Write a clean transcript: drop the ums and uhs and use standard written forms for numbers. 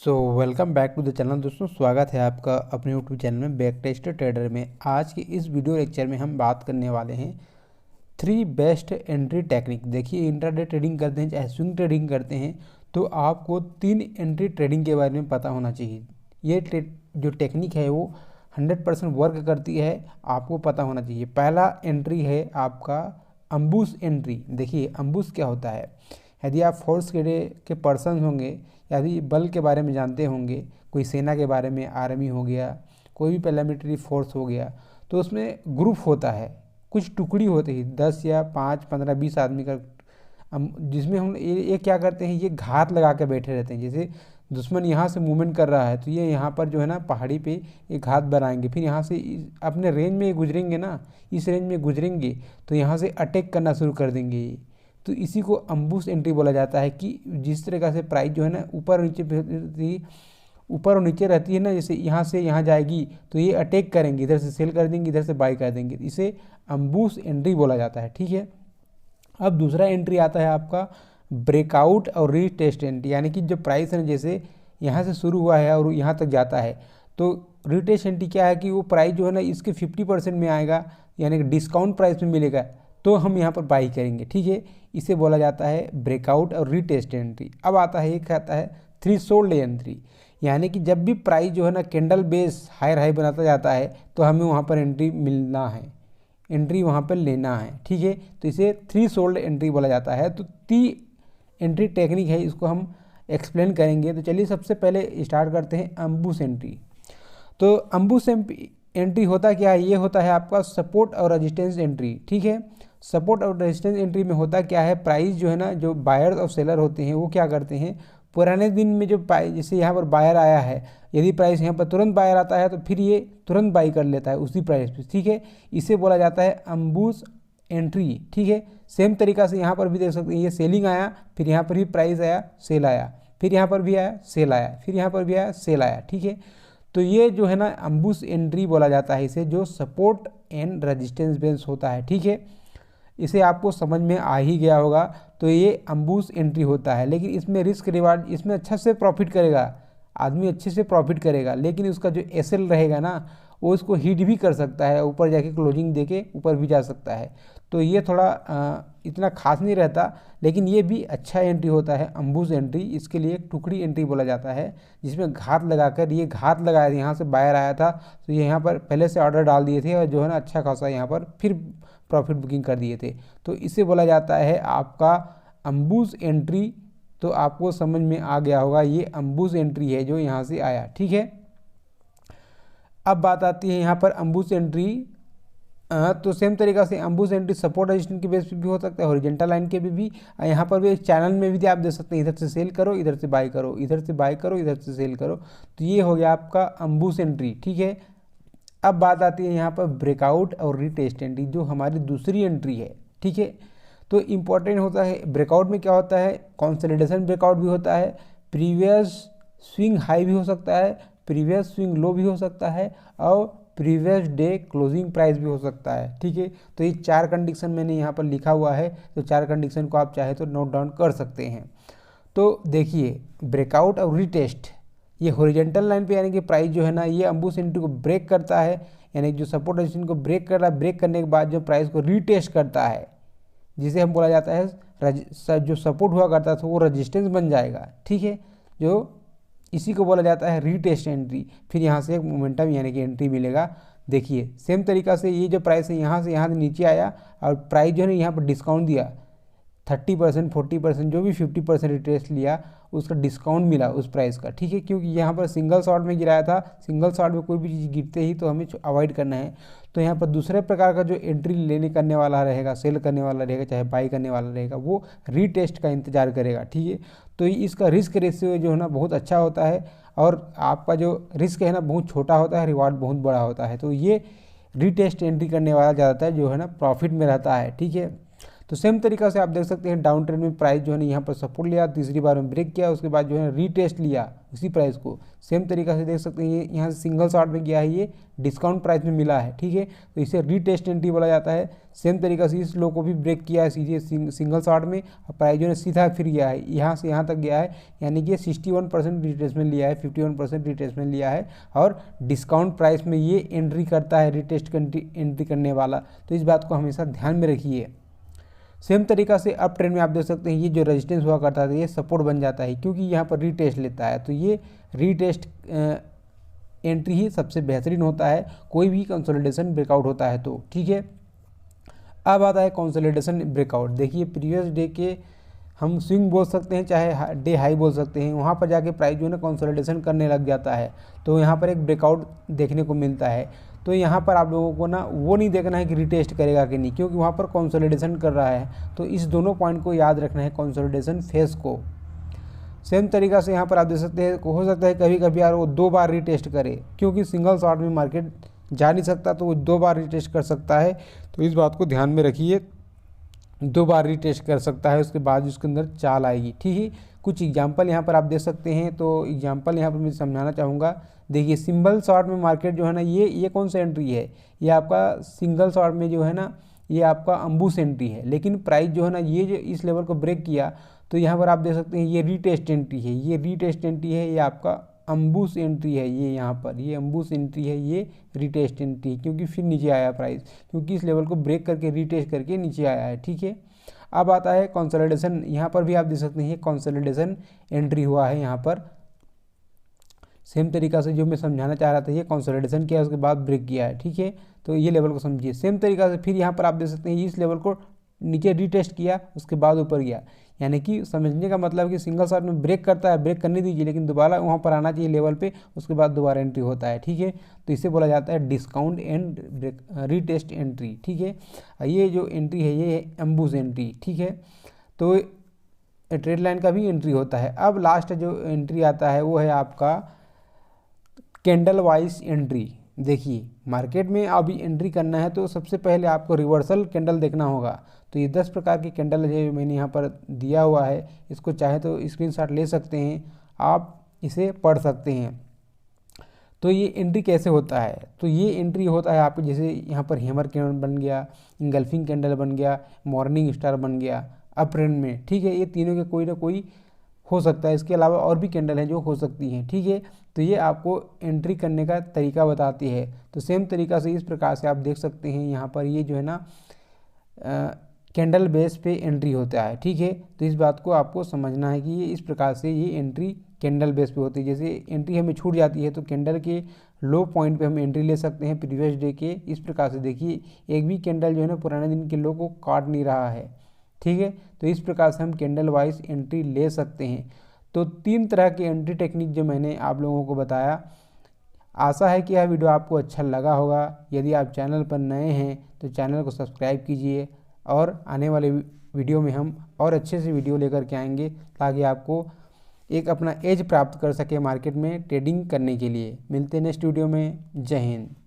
Welcome back to the channel. दोस्तों स्वागत है आपका अपने यूट्यूब चैनल में बैक टेस्ट ट्रेडर में। आज के इस वीडियो लेक्चर में हम बात करने वाले हैं 3 बेस्ट एंट्री टेक्निक। देखिए, इंट्राडे ट्रेडिंग करते हैं चाहे स्विंग ट्रेडिंग करते हैं तो आपको 3 एंट्री ट्रेडिंग के बारे में पता होना चाहिए। ये जो टेक्निक है वो 100% वर्क करती है, आपको पता होना चाहिए। पहला एंट्री है आपका अम्बुस एंट्री। देखिए अम्बुस क्या होता है। यदि आप फोर्स के पर्सन होंगे, यदि बल के बारे में जानते होंगे, कोई सेना के बारे में, आर्मी हो गया, कोई भी पैरामिलिट्री फोर्स हो गया, तो उसमें ग्रुप होता है, कुछ टुकड़ी होती है 10 या 5, 15, 20 आदमी का, जिसमें हम ये क्या करते हैं, ये घात लगा के बैठे रहते हैं। जैसे दुश्मन यहाँ से मूवमेंट कर रहा है तो ये यहाँ पर जो है ना पहाड़ी पे एक घात बनाएंगे, फिर यहाँ से अपने रेंज में गुजरेंगे ना, इस रेंज में गुजरेंगे तो यहाँ से अटैक करना शुरू कर देंगे। तो इसी को अम्बुस एंट्री बोला जाता है कि जिस तरह से प्राइस जो है ना ऊपर और नीचे रहती है ना, जैसे यहाँ से यहाँ जाएगी तो ये अटैक करेंगे, इधर से सेल कर देंगे, इधर से बाई कर देंगे। इसे अम्बुस एंट्री बोला जाता है। ठीक है। अब दूसरा एंट्री आता है आपका ब्रेकआउट और रीटेस्ट एंट्री, यानी कि जो प्राइस है जैसे यहाँ से शुरू हुआ है और यहाँ तक जाता है, तो रीटेस्ट एंट्री क्या है कि वो प्राइस जो है ना इसके 50% में आएगा, यानी कि डिस्काउंट प्राइस में मिलेगा, तो हम यहाँ पर बाई करेंगे। ठीक है, इसे बोला जाता है ब्रेकआउट और रीटेस्ट एंट्री। अब आता है एक आता है थ्रेशोल्ड एंट्री, यानी कि जब भी प्राइस जो है ना कैंडल बेस हायर हाई बनाता जाता है तो हमें वहाँ पर एंट्री मिलना है, एंट्री वहाँ पर लेना है। ठीक है, तो इसे थ्रेशोल्ड एंट्री बोला जाता है। तो 3 एंट्री टेक्निक है, इसको हम एक्सप्लेन करेंगे। तो चलिए सबसे पहले स्टार्ट करते हैं अम्बुस एंट्री। तो अम्बुस एंट्री होता क्या है, ये होता है आपका सपोर्ट और रेजिस्टेंस एंट्री। ठीक है, सपोर्ट और रेजिस्टेंस एंट्री में होता क्या है, प्राइस जो है ना, जो बायर्स और सेलर होते हैं वो क्या करते हैं, पुराने दिन में जो प्राइस, जैसे यहाँ पर बायर आया है, यदि प्राइस यहाँ पर तुरंत बायर आता है तो फिर ये तुरंत बाई कर लेता है उसी प्राइस पे। ठीक है, इसे बोला जाता है अम्बुस एंट्री। ठीक है, सेम तरीका से यहाँ पर भी देख सकते हैं, ये सेलिंग आया, फिर यहाँ पर भी प्राइस आया, सेल आया, फिर यहाँ पर भी आया, सेल आया, फिर यहाँ पर भी आया, सेल आया। ठीक है, तो ये जो है ना अम्बुस एंट्री बोला जाता है इसे, जो सपोर्ट एंड रेजिस्टेंस बेस होता है। ठीक है, इसे आपको समझ में आ ही गया होगा। तो ये अम्बुस एंट्री होता है, लेकिन इसमें रिस्क रिवार्ड, इसमें अच्छा से प्रॉफिट करेगा आदमी, अच्छे से प्रॉफिट करेगा, लेकिन उसका जो एसएल रहेगा ना वो इसको हिट भी कर सकता है, ऊपर जाके क्लोजिंग देके ऊपर भी जा सकता है। तो ये थोड़ा इतना खास नहीं रहता, लेकिन ये भी अच्छा एंट्री होता है अम्बुस एंट्री। इसके लिए एक टुकड़ी एंट्री बोला जाता है, जिसमें घात लगाकर, ये घात लगाया, यहाँ से बायर आया था तो ये यहाँ पर पहले से ऑर्डर डाल दिए थे और जो है ना अच्छा खासा यहाँ पर फिर प्रॉफिट बुकिंग कर दिए थे, तो इसे बोला जाता है आपका अम्बुस एंट्री। तो आपको समझ में आ गया होगा, ये अम्बुस एंट्री है जो यहाँ से आया। ठीक है, अब बात आती है यहाँ पर अम्बुस एंट्री। तो सेम तरीका से अम्बुस एंट्री सपोर्ट रेजिस्टेंस के बेस पे भी हो सकता है, हॉरिजॉन्टल लाइन के भी यहाँ पर भी चैनल में भी आप देख सकते हैं, इधर से सेल करो, इधर से बाई करो, इधर से बाई करो, इधर से सेल करो। तो ये हो गया आपका अम्बुस एंट्री। ठीक है, अब बात आती है यहाँ पर ब्रेकआउट और रीटेस्ट एंट्री, जो हमारी दूसरी एंट्री है। ठीक है, तो इम्पॉर्टेंट होता है, ब्रेकआउट में क्या होता है, कंसोलिडेशन ब्रेकआउट भी होता है, प्रीवियस स्विंग हाई भी हो सकता है, प्रीवियस स्विंग लो भी हो सकता है, और प्रीवियस डे क्लोजिंग प्राइस भी हो सकता है। ठीक है, तो ये 4 कंडीशन मैंने यहाँ पर लिखा हुआ है, तो 4 कंडीशन को आप चाहे तो नोट डाउन कर सकते हैं। तो देखिए ब्रेकआउट और रीटेस्ट, ये हॉरिजॉन्टल लाइन पे, यानी कि प्राइस जो है ना ये अम्बुस एंट्री को ब्रेक करता है, यानी जो सपोर्ट रेजिस्टेंस को ब्रेक कर रहा है, ब्रेक करने के बाद जो प्राइस को रीटेस्ट करता है, जिसे हम बोला जाता है जो सपोर्ट हुआ करता था वो रेजिस्टेंस बन जाएगा। ठीक है, जो इसी को बोला जाता है रीटेस्ट एंट्री। फिर यहाँ से एक मोमेंटम यानी कि एंट्री मिलेगा। देखिए सेम तरीका से ये जो प्राइस है यहाँ से नीचे आया और प्राइस जो है ना यहाँ पर डिस्काउंट दिया, 30%, 40%, जो भी 50% रिटेस्ट लिया, उसका डिस्काउंट मिला उस प्राइस का। ठीक है, क्योंकि यहाँ पर सिंगल शॉट में गिराया था, सिंगल शॉट में कोई भी चीज़ गिरते ही तो हमें अवॉइड करना है। तो यहाँ पर दूसरे प्रकार का जो एंट्री लेने करने वाला रहेगा, सेल करने वाला रहेगा, चाहे बाई करने वाला रहेगा, वो रीटेस्ट का इंतजार करेगा। ठीक है, तो इसका रिस्क रेशियो जो है ना बहुत अच्छा होता है, और आपका जो रिस्क है ना बहुत छोटा होता है, रिवार्ड बहुत बड़ा होता है। तो ये रीटेस्ट एंट्री करने वाला ज़्यादातर जो है ना प्रॉफिट में रहता है। ठीक है, तो सेम तरीका से आप देख सकते हैं डाउन ट्रेंड में प्राइस जो है ना यहाँ पर सपोर्ट लिया, तीसरी बार में ब्रेक किया, उसके बाद जो है रीटेस्ट लिया उसी प्राइस को। सेम तरीका से देख सकते हैं ये यहाँ से सिंगल शॉट में गया है, ये डिस्काउंट प्राइस में मिला है, ठीक है, तो इसे रीटेस्ट एंट्री बोला जाता है। सेम तरीका से इस लो को भी ब्रेक किया है सीधे सिंगल शॉट में, और प्राइस जो है सीधा फिर गया है यहाँ से यहाँ तक गया है, यानी कि 61% रिट्रेसमेंट लिया है, 51% रिट्रेसमेंट लिया है, और डिस्काउंट प्राइस में ये एंट्री करता है रिटेस्ट एंट्री करने वाला। तो इस बात को हमेशा ध्यान में रखिए। सेम तरीका से अप ट्रेंड में आप देख सकते हैं ये जो रेजिस्टेंस हुआ करता था ये सपोर्ट बन जाता है, क्योंकि यहाँ पर रीटेस्ट लेता है, तो ये रीटेस्ट एंट्री ही सबसे बेहतरीन होता है कोई भी कंसोलिडेशन ब्रेकआउट होता है तो, ठीक है। अब आता है कंसोलिडेशन ब्रेकआउट। देखिए प्रीवियस डे के हम स्विंग बोल सकते हैं, चाहे डे हाई बोल सकते हैं, वहाँ पर जाके प्राइस जो है ना कंसोलिडेशन करने लग जाता है, तो यहाँ पर एक ब्रेकआउट देखने को मिलता है। तो यहाँ पर आप लोगों को ना वो नहीं देखना है कि रिटेस्ट करेगा कि नहीं, क्योंकि वहाँ पर कंसोलिडेशन कर रहा है, तो इस दोनों पॉइंट को याद रखना है, कंसोलिडेशन फेज को। सेम तरीका से यहाँ पर आप देख सकते हैं हो सकता है कभी कभी यार वो 2 बार रिटेस्ट करे, क्योंकि सिंगल शॉट में मार्केट जा नहीं सकता, तो वो 2 बार रिटेस्ट कर सकता है, तो इस बात को ध्यान में रखिए। 2 बार रिटेस्ट कर सकता है, उसके बाद उसके अंदर चाल आएगी, ठीक है। कुछ एग्जांपल यहाँ पर आप देख सकते हैं, तो एग्जांपल यहाँ पर मैं समझाना चाहूँगा। देखिए सिंगल शॉट में मार्केट जो है ना ये कौन सा एंट्री है, ये आपका सिंगल शॉट में जो है ना ये आपका अम्बूस एंट्री है, लेकिन प्राइस जो है ना ये जो इस लेवल को ब्रेक किया, तो यहाँ पर आप देख सकते हैं ये रीटेस्ट एंट्री है, ये रीटेस्ट एंट्री है, ये आपका अम्बूस एंट्री है, ये यहाँ पर ये अम्बूस एंट्री है, ये रिटेस्ट एंट्री है, क्योंकि फिर नीचे आया प्राइस, क्योंकि इस लेवल को ब्रेक करके रिटेस्ट करके नीचे आया है, ठीक है। अब आता है कंसोलिडेशन। यहाँ पर भी आप देख सकते हैं कंसोलिडेशन एंट्री हुआ है यहाँ पर। सेम तरीका से जो मैं समझाना चाह रहा था, ये कंसोलिडेशन किया उसके बाद ब्रेक किया है, ठीक है, तो ये लेवल को समझिए। सेम तरीका से फिर यहाँ पर आप देख सकते हैं इस लेवल को नीचे रीटेस्ट किया, उसके बाद ऊपर गया, यानी कि समझने का मतलब कि सिंगल शॉट में ब्रेक करता है, ब्रेक करने दीजिए, लेकिन दोबारा वहाँ पर आना चाहिए लेवल पे, उसके बाद दोबारा एंट्री होता है, ठीक है, तो इसे बोला जाता है discount and break retest entry, ठीक है। ये जो एंट्री है ये अम्बूस एंट्री, ठीक है, तो ट्रेड लाइन का भी एंट्री होता है। अब लास्ट जो एंट्री आता है वो है आपका कैंडल वाइज एंट्री। देखिए मार्केट में अभी एंट्री करना है तो सबसे पहले आपको रिवर्सल कैंडल देखना होगा। तो ये 10 प्रकार के कैंडल है मैंने यहाँ पर दिया हुआ है, इसको चाहे तो स्क्रीनशॉट ले सकते हैं, आप इसे पढ़ सकते हैं। तो ये एंट्री कैसे होता है, तो ये एंट्री होता है आपके जैसे यहाँ पर हैमर कैंडल बन गया, इंगल्फिंग कैंडल बन गया, मॉर्निंग स्टार बन गया अप ट्रेंड में, ठीक है, ये तीनों के कोई ना कोई हो सकता है, इसके अलावा और भी कैंडल हैं जो हो सकती हैं, ठीक है। तो ये आपको एंट्री करने का तरीका बताती है। तो सेम तरीका से इस प्रकार से आप देख सकते हैं यहाँ पर ये जो है ना कैंडल बेस पे एंट्री होता है, ठीक है। तो इस बात को आपको समझना है कि ये इस प्रकार से ये एंट्री कैंडल बेस पे होती है। जैसे एंट्री हमें छूट जाती है तो कैंडल के लो पॉइंट पे हम एंट्री ले सकते हैं प्रीवियस डे के। इस प्रकार से देखिए एक भी कैंडल जो है ना पुराने दिन के लो को काट नहीं रहा है, ठीक है। तो इस प्रकार से हम कैंडल वाइज एंट्री ले सकते हैं। तो 3 तरह की एंट्री टेक्निक जो मैंने आप लोगों को बताया, आशा है कि यह वीडियो आपको अच्छा लगा होगा। यदि आप चैनल पर नए हैं तो चैनल को सब्सक्राइब कीजिए, और आने वाले वीडियो में हम और अच्छे से वीडियो लेकर के आएंगे ताकि आपको एक अपना एज प्राप्त कर सके मार्केट में ट्रेडिंग करने के लिए। मिलते हैं नेक्स्ट वीडियो में। जय हिंद।